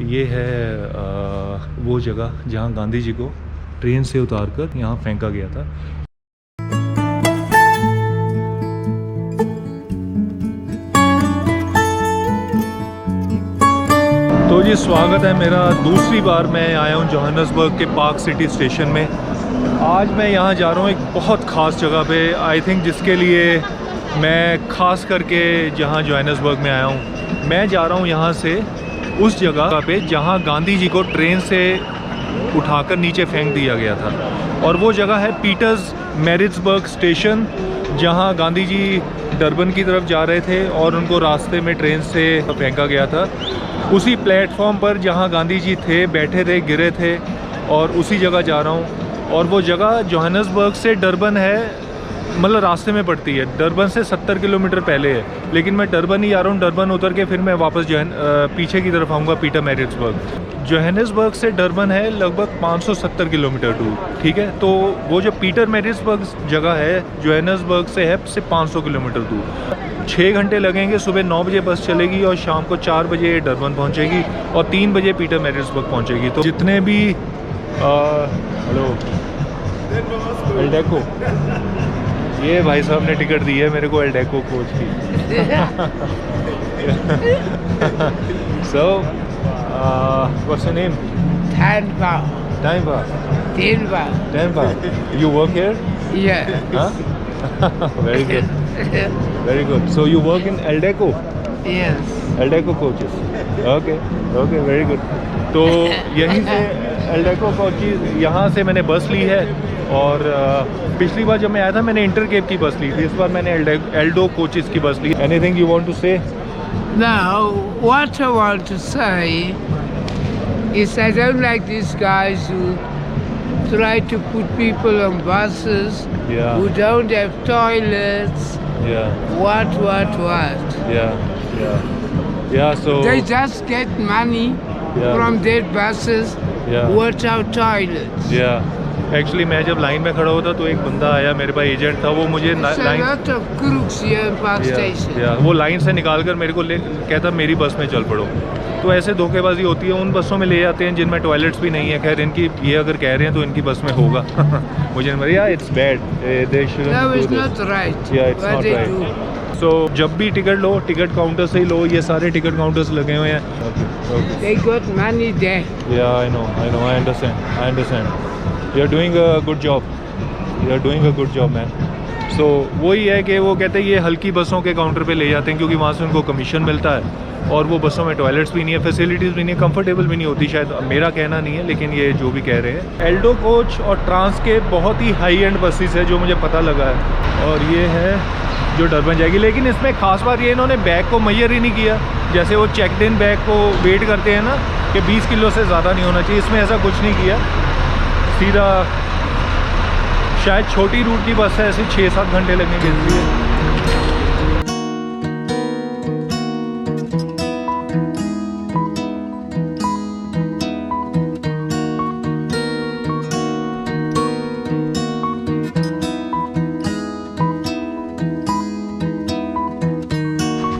ये है वो जगह जहाँ गांधी जी को ट्रेन से उतारकर यहाँ फेंका गया था। तो जी स्वागत है मेरा। दूसरी बार मैं आया हूँ जोहान्सबर्ग के पार्क सिटी स्टेशन में। आज मैं यहाँ जा रहा हूँ एक बहुत ख़ास जगह पे, आई थिंक जिसके लिए मैं ख़ास करके जहाँ जोहान्सबर्ग में आया हूँ। मैं जा रहा हूँ यहाँ से उस जगह पे जहाँ गांधी जी को ट्रेन से उठाकर नीचे फेंक दिया गया था, और वो जगह है पीटर्समैरिट्ज़बर्ग स्टेशन, जहाँ गांधी जी डरबन की तरफ जा रहे थे और उनको रास्ते में ट्रेन से फेंका गया था। उसी प्लेटफॉर्म पर जहाँ गांधी जी थे, बैठे थे, गिरे थे, और उसी जगह जा रहा हूँ। और वो जगह जोहान्सबर्ग से डरबन है, मतलब रास्ते में पड़ती है। डरबन से 70 किलोमीटर पहले है, लेकिन मैं डरबन ही आ रहा हूँ। डरबन उतर के फिर मैं वापस पीछे की तरफ आऊँगा पीटरमैरिट्ज़बर्ग। जोहान्सबर्ग से डरबन है लगभग 570 किलोमीटर दूर, ठीक है। तो वो जो पीटरमैरिट्ज़बर्ग जगह है जोहान्सबर्ग से है सिर्फ 500 किलोमीटर दूर। 6 घंटे लगेंगे। सुबह 9 बजे बस चलेगी और शाम को 4 बजे डरबन पहुँचेगी और 3 बजे पीटरमैरिट्ज़बर्ग पहुँचेगी। तो जितने भी हेलो एल्डेको, ये भाई साहब ने टिकट दी है मेरे को एल्डेको कोच की। So what's your name? Tanva. Tanva. Tanva. Tanva. You work here? Yeah. Huh? Very good. Very good. So you work in Eldeco? Yes. Eldeco coaches. Okay. Okay. Very good. तो यहीं से Eldeco coaches, यहाँ से मैंने बस ली है। और पिछली बार जब मैं आया था मैंने इंटरकेप की बस ली थी, इस बार मैंने एल्डो कोचेस की बस ली। एनीथिंग यू वांट टू से? Now, what I want to say is I don't like these guys who try to put people on buses who don't have toilets. What? Yeah. So they just get money from their buses without toilets. Actually मैं जब line में खड़ा होता तो एक बंदा आया, मेरे पास एजेंट था, वो मुझे वो लाइन से निकाल कर मेरे को कहता मेरी बस में चल पड़ो। तो ऐसे धोखेबाजी होती है। उन बसों में ले जाते हैं जिनमें टॉयलेट्स भी नहीं है। खैर इनकी ये अगर कह रहे हैं तो इनकी बस में होगा। मुझे it's bad, they shouldn't do this. Not right. Yeah, it's not right. So जब भी टिकट लो टिकट काउंटर से ही लो। ये सारे टिकट काउंटर्स लगे हुए हैं। They got money there. Yeah, I know, I understand. You're doing a good job, man. So वही है कि वो कहते हैं ये हल्की बसों के काउंटर पे ले जाते हैं क्योंकि वहाँ से उनको कमीशन मिलता है, और वो बसों में टॉयलेट्स भी नहीं है, फैसिलिटीज़ भी नहीं है, कंफर्टेबल भी नहीं होती। शायद मेरा कहना नहीं है, लेकिन ये जो भी कह रहे हैं। एल्डो कोच और ट्रांस के बहुत ही हाई एंड बसेस है जो मुझे पता लगा है, और ये है जो डरबन जाएगी। लेकिन इसमें खास बात ये, इन्होंने बैग को मेजर ही नहीं किया। जैसे वो चेकड इन बैग को वेट करते हैं ना कि 20 किलो से ज़्यादा नहीं होना चाहिए, इसमें ऐसा कुछ नहीं किया। सीधा शायद छोटी रूट की बस है, ऐसे 6-7 घंटे लगेंगे इसलिए।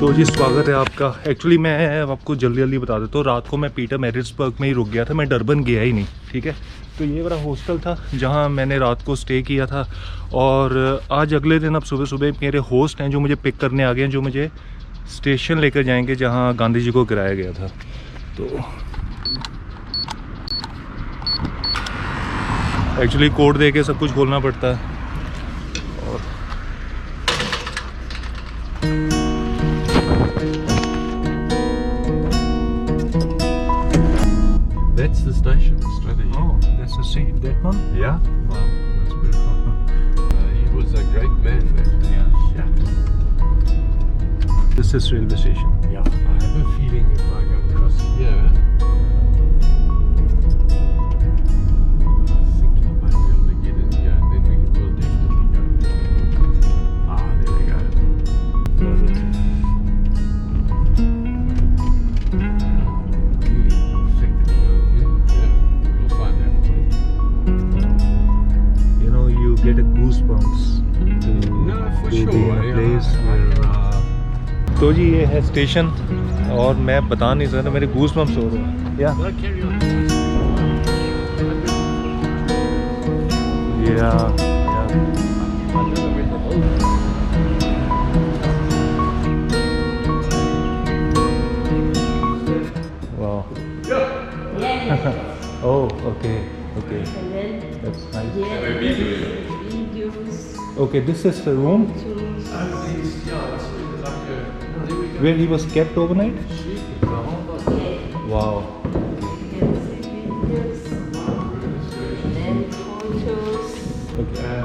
तो जी स्वागत है आपका। एक्चुअली मैं आपको जल्दी बता देता हूँ, रात को मैं पीटरमैरिट्ज़बर्ग में ही रुक गया था, मैं डरबन गया ही नहीं, ठीक है। तो ये मेरा हॉस्टल था जहाँ मैंने रात को स्टे किया था, और आज अगले दिन अब सुबह मेरे होस्ट हैं जो मुझे पिक करने आ गए हैं, जो मुझे स्टेशन लेकर जाएंगे जहाँ गांधी जी को गिराया गया था। तो एक्चुअली कोड दे के सब कुछ खोलना पड़ता है। और That's the station, Strategy. Oh, that's the same, that one? Yeah. Wow, that's beautiful. He was a great man, that. Yeah. This is railway station. Yeah. I have a feeling if I go across here, I think I might be able to get in here, and then we'll definitely go there. Ah, there we go. Get a goosebumps to No, for be sure. in a place where तो जी ये है station और मैं बता नहीं सकता, मेरे goosebumps हो रहे हैं या वाह oh okay okay that's nice okay this is the room where he was kept overnight wow okay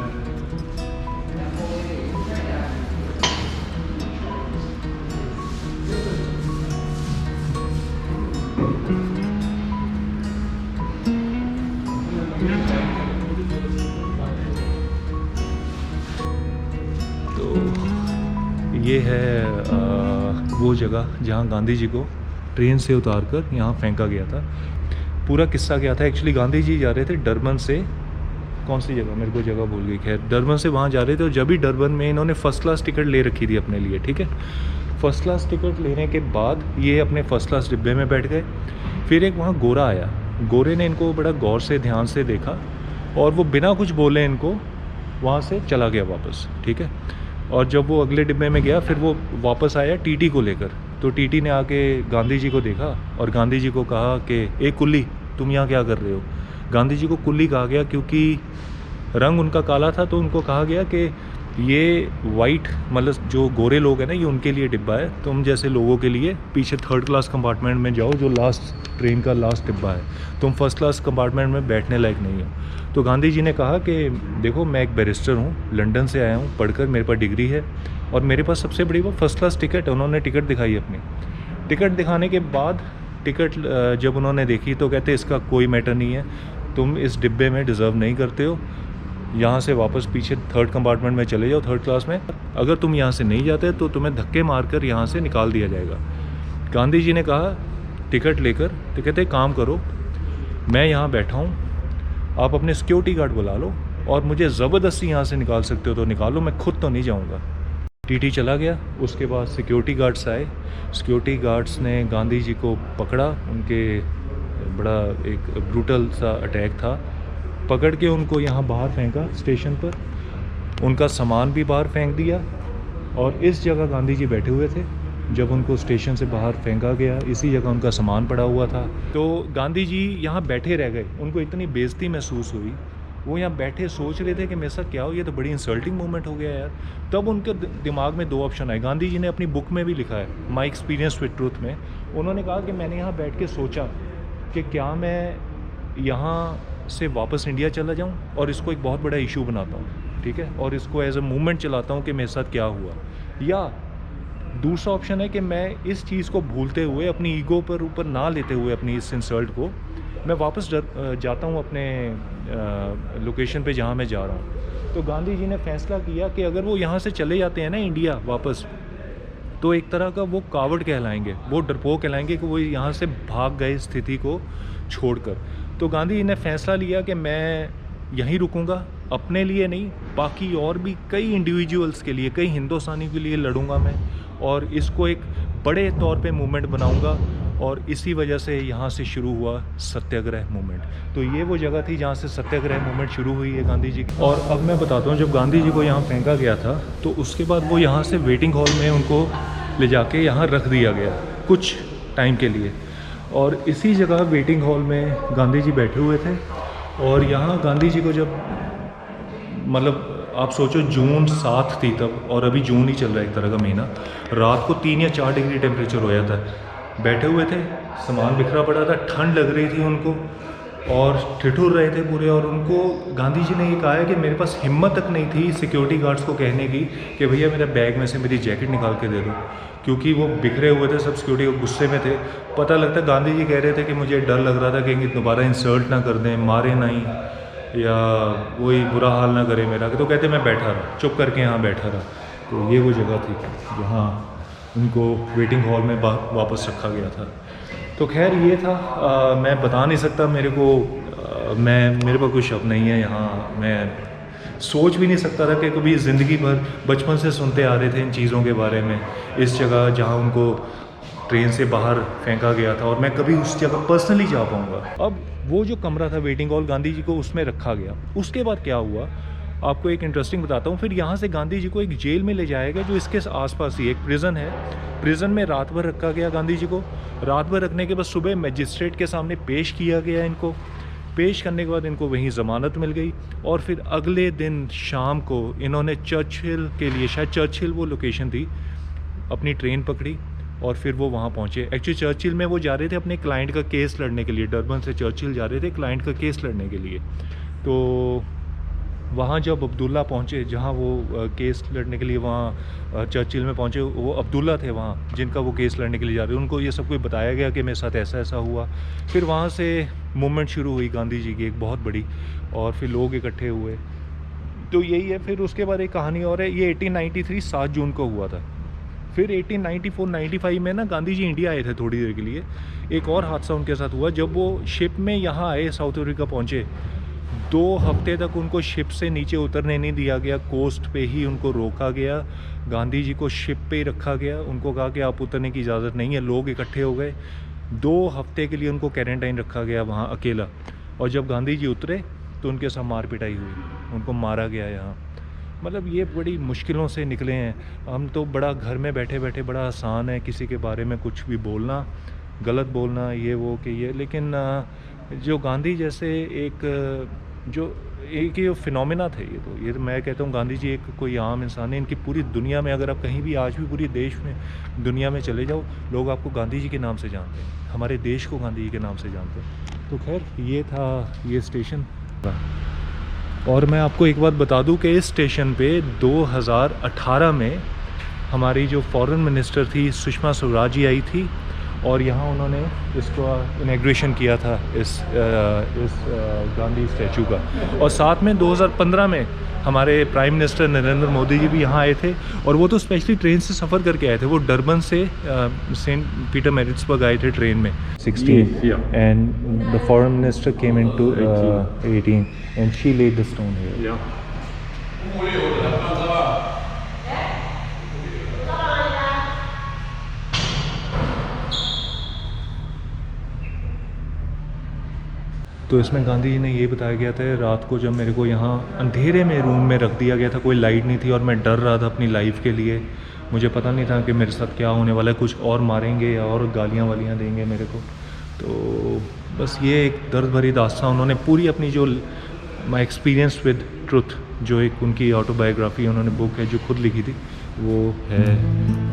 ये है वो जगह जहाँ गांधी जी को ट्रेन से उतार कर यहाँ फेंका गया था। पूरा किस्सा क्या था, एक्चुअली गांधी जी जा रहे थे डरबन से, कौन सी जगह मेरे को जगह भूल गई, खैर डरबन से वहाँ जा रहे थे और जब भी डरबन में इन्होंने फ़र्स्ट क्लास टिकट ले रखी थी अपने लिए, ठीक है। फ़र्स्ट क्लास टिकट लेने के बाद ये अपने फ़र्स्ट क्लास डिब्बे में बैठ गए। फिर एक वहाँ गोरा आया, गोरे ने इनको बड़ा गौर से ध्यान से देखा और वो बिना कुछ बोले इनको वहाँ से चला गया वापस, ठीक है। और जब वो अगले डिब्बे में गया फिर वो वापस आया टीटी को लेकर, तो टीटी ने आके गांधी जी को देखा और गांधी जी को कहा कि ए कुल्ली तुम यहाँ क्या कर रहे हो। गांधी जी को कुल्ली कहा गया क्योंकि रंग उनका काला था, तो उनको कहा गया कि ये वाइट मतलब जो गोरे लोग हैं ना, ये उनके लिए डिब्बा है, तुम जैसे लोगों के लिए पीछे थर्ड क्लास कंपार्टमेंट में जाओ जो लास्ट ट्रेन का लास्ट डिब्बा है, तुम फर्स्ट क्लास कंपार्टमेंट में बैठने लायक नहीं हो। तो गांधी जी ने कहा कि देखो मैं एक बैरिस्टर हूँ, लंदन से आया हूँ पढ़कर, मेरे पास डिग्री है और मेरे पास सबसे बड़ी वो फर्स्ट क्लास टिकट है। उन्होंने टिकट दिखाई अपनी, टिकट दिखाने के बाद टिकट जब उन्होंने देखी तो कहते इसका कोई मैटर नहीं है, तुम इस डिब्बे में डिज़र्व नहीं करते हो, यहाँ से वापस पीछे थर्ड कंपार्टमेंट में चले जाओ थर्ड क्लास में, अगर तुम यहाँ से नहीं जाते तो तुम्हें धक्के मारकर यहाँ से निकाल दिया जाएगा। गांधी जी ने कहा टिकट लेकर, तो कहते काम करो मैं यहाँ बैठा हूँ, आप अपने सिक्योरिटी गार्ड बुला लो और मुझे ज़बरदस्ती यहाँ से निकाल सकते हो तो निकालो, मैं खुद तो नहीं जाऊँगा। टीटी चला गया, उसके बाद सिक्योरिटी गार्ड्स आए, सिक्योरिटी गार्ड्स ने गांधी जी को पकड़ा, उनके बड़ा एक ब्रूटल सा अटैक था, पकड़ के उनको यहाँ बाहर फेंका स्टेशन पर, उनका सामान भी बाहर फेंक दिया और इस जगह गांधी जी बैठे हुए थे जब उनको स्टेशन से बाहर फेंका गया, इसी जगह उनका सामान पड़ा हुआ था। तो गांधी जी यहाँ बैठे रह गए, उनको इतनी बेइज्जती महसूस हुई, वो यहाँ बैठे सोच रहे थे कि मेरे साथ क्या हो, ये तो बड़ी इंसल्टिंग मोमेंट हो गया यार। तब उनके दिमाग में दो ऑप्शन आए, गांधी जी ने अपनी बुक में भी लिखा है माई एक्सपीरियंस विद ट्रूथ में, उन्होंने कहा कि मैंने यहाँ बैठ के सोचा कि क्या मैं यहाँ से वापस इंडिया चला जाऊँ और इसको एक बहुत बड़ा इशू बनाता हूँ, ठीक है, और इसको एज ए मूवमेंट चलाता हूँ कि मेरे साथ क्या हुआ, या दूसरा ऑप्शन है कि मैं इस चीज़ को भूलते हुए अपनी ईगो पर ऊपर ना लेते हुए अपनी इस इंसल्ट को मैं वापस जाता हूँ अपने लोकेशन पे जहाँ मैं जा रहा हूँ। तो गांधी जी ने फैसला किया कि अगर वो यहाँ से चले जाते हैं ना इंडिया वापस, तो एक तरह का वो कावड़ कहलाएंगे, वो डरपोक कहलाएंगे कि वो यहाँ से भाग गए स्थिति को छोड़कर। तो गांधी जी ने फैसला लिया कि मैं यहीं रुकूंगा, अपने लिए नहीं, बाकी और भी कई इंडिविजुअल्स के लिए, कई हिंदुस्तानी के लिए लड़ूंगा मैं और इसको एक बड़े तौर पे मूवमेंट बनाऊंगा। और इसी वजह से यहाँ से शुरू हुआ सत्याग्रह मूवमेंट। तो ये वो जगह थी जहाँ से सत्याग्रह मूवमेंट शुरू हुई है गांधी जी की। और अब मैं बताता हूँ, जब गांधी जी को यहाँ फेंका गया था तो उसके बाद वो यहाँ से वेटिंग हॉल में उनको ले जाके यहाँ रख दिया गया कुछ टाइम के लिए, और इसी जगह वेटिंग हॉल में गांधी जी बैठे हुए थे। और यहाँ गांधी जी को जब मतलब आप सोचो जून 7 थी तब, और अभी जून ही चल रहा है एक तरह का महीना, रात को 3 या 4 डिग्री टेम्परेचर हो जाता है, बैठे हुए थे, सामान बिखरा पड़ा था, ठंड लग रही थी उनको और ठिठुर रहे थे पूरे। और उनको गांधी जी ने ये कहा है कि मेरे पास हिम्मत तक नहीं थी सिक्योरिटी गार्ड्स को कहने की कि भैया मेरे बैग में से मेरी जैकेट निकाल के दे दो, क्योंकि वो बिखरे हुए थे, सब सिक्योरिटी गुस्से में थे। पता लगता गांधी जी कह रहे थे कि मुझे डर लग रहा था कहीं दोबारा इंसल्ट ना कर दें, मारे नहीं, या वही बुरा हाल ना करे मेरा। तो कहते मैं बैठा रहा, चुप करके यहाँ बैठा रहा। तो ये वो जगह थी जहाँ उनको वेटिंग हॉल में वापस रखा गया था। तो खैर ये था, मैं बता नहीं सकता, मेरे पास कोई शब्द नहीं है यहाँ। मैं सोच भी नहीं सकता था कि कभी ज़िंदगी भर बचपन से सुनते आ रहे थे इन चीज़ों के बारे में, इस जगह जहाँ उनको ट्रेन से बाहर फेंका गया था, और मैं कभी उस जगह पर्सनली जा पाऊँगा। अब वो जो कमरा था वेटिंग हॉल गांधी जी को, उसमें रखा गया। उसके बाद क्या हुआ आपको एक इंटरेस्टिंग बताता हूँ। फिर यहाँ से गांधी जी को एक जेल में ले जाया गया जो इसके आसपास ही एक प्रिज़न है। प्रिज़न में रात भर रखा गया गांधी जी को। रात भर रखने के बाद सुबह मजिस्ट्रेट के सामने पेश किया गया इनको। पेश करने के बाद इनको वहीं ज़मानत मिल गई, और फिर अगले दिन शाम को इन्होंने चर्चिल के लिए, शायद चर्चिल वो लोकेशन थी, अपनी ट्रेन पकड़ी और फिर वो वहाँ पहुँचे। एक्चुअली चर्चिल में वो जा रहे थे अपने क्लाइंट का केस लड़ने के लिए, डरबन से चर्चिल जा रहे थे क्लाइंट का केस लड़ने के लिए। तो वहाँ जब अब्दुल्ला पहुँचे, जहाँ वो केस लड़ने के लिए वहाँ चर्चिल में पहुँचे, वो अब्दुल्ला थे वहाँ जिनका वो केस लड़ने के लिए जा रहे, उनको ये सब कुछ बताया गया कि मेरे साथ ऐसा ऐसा हुआ। फिर वहाँ से मूवमेंट शुरू हुई गांधी जी की एक बहुत बड़ी, और फिर लोग इकट्ठे हुए। तो यही है। फिर उसके बाद एक कहानी और है, ये 1893 7 जून को हुआ था। फिर 1894-95 में ना गांधी जी इंडिया आए थे थोड़ी देर के लिए। एक और हादसा उनके साथ हुआ, जब वो शिप में यहाँ आए, साउथ अफ्रीका पहुँचे, 2 हफ्ते तक उनको शिप से नीचे उतरने नहीं दिया गया, कोस्ट पे ही उनको रोका गया। गांधी जी को शिप पे ही रखा गया, उनको कहा कि आप उतरने की इजाज़त नहीं है। लोग इकट्ठे हो गए, 2 हफ्ते के लिए उनको क्वारंटाइन रखा गया वहाँ अकेला। और जब गांधी जी उतरे तो उनके साथ मार पिटाई हुई, उनको मारा गया यहाँ। मतलब ये बड़ी मुश्किलों से निकले हैं हम। तो बड़ा घर में बैठे बैठे बड़ा आसान है किसी के बारे में कुछ भी बोलना, गलत बोलना, ये वो कि ये, लेकिन जो गांधी जैसे जो ये फिनोमेना थे, ये तो मैं कहता हूँ गांधी जी एक कोई आम इंसान है। इनकी पूरी दुनिया में, अगर आप कहीं भी आज भी पूरी देश में दुनिया में चले जाओ, लोग आपको गांधी जी के नाम से जानते हैं, हमारे देश को गांधी जी के नाम से जानते हैं। तो खैर ये था ये स्टेशन। और मैं आपको एक बात बता दूं कि इस स्टेशन पे 2018 में हमारी जो फॉरेन मिनिस्टर थी सुषमा स्वराज जी आई थी, और यहाँ उन्होंने इसको इनॉग्रेशन किया था इस गांधी स्टैचू का। और साथ में 2015 में हमारे प्राइम मिनिस्टर नरेंद्र मोदी जी भी यहाँ आए थे, और वो तो स्पेशली ट्रेन से सफ़र करके आए थे। वो डरबन से सेंट पीटर मैरिट्सबर्ग आए थे ट्रेन में 16 and the foreign minister came into 18 and she led the stone here. तो इसमें गांधी जी ने ये बताया गया था, रात को जब मेरे को यहाँ अंधेरे में रूम में रख दिया गया था, कोई लाइट नहीं थी, और मैं डर रहा था अपनी लाइफ के लिए। मुझे पता नहीं था कि मेरे साथ क्या होने वाला है, कुछ और मारेंगे या और गालियाँ वालियाँ देंगे मेरे को। तो बस ये एक दर्द भरी दास्तान उन्होंने पूरी अपनी जो माई एक्सपीरियंस विद ट्रुथ, जो एक उनकी ऑटोबायोग्राफी उन्होंने बुक है जो खुद लिखी थी, वो है।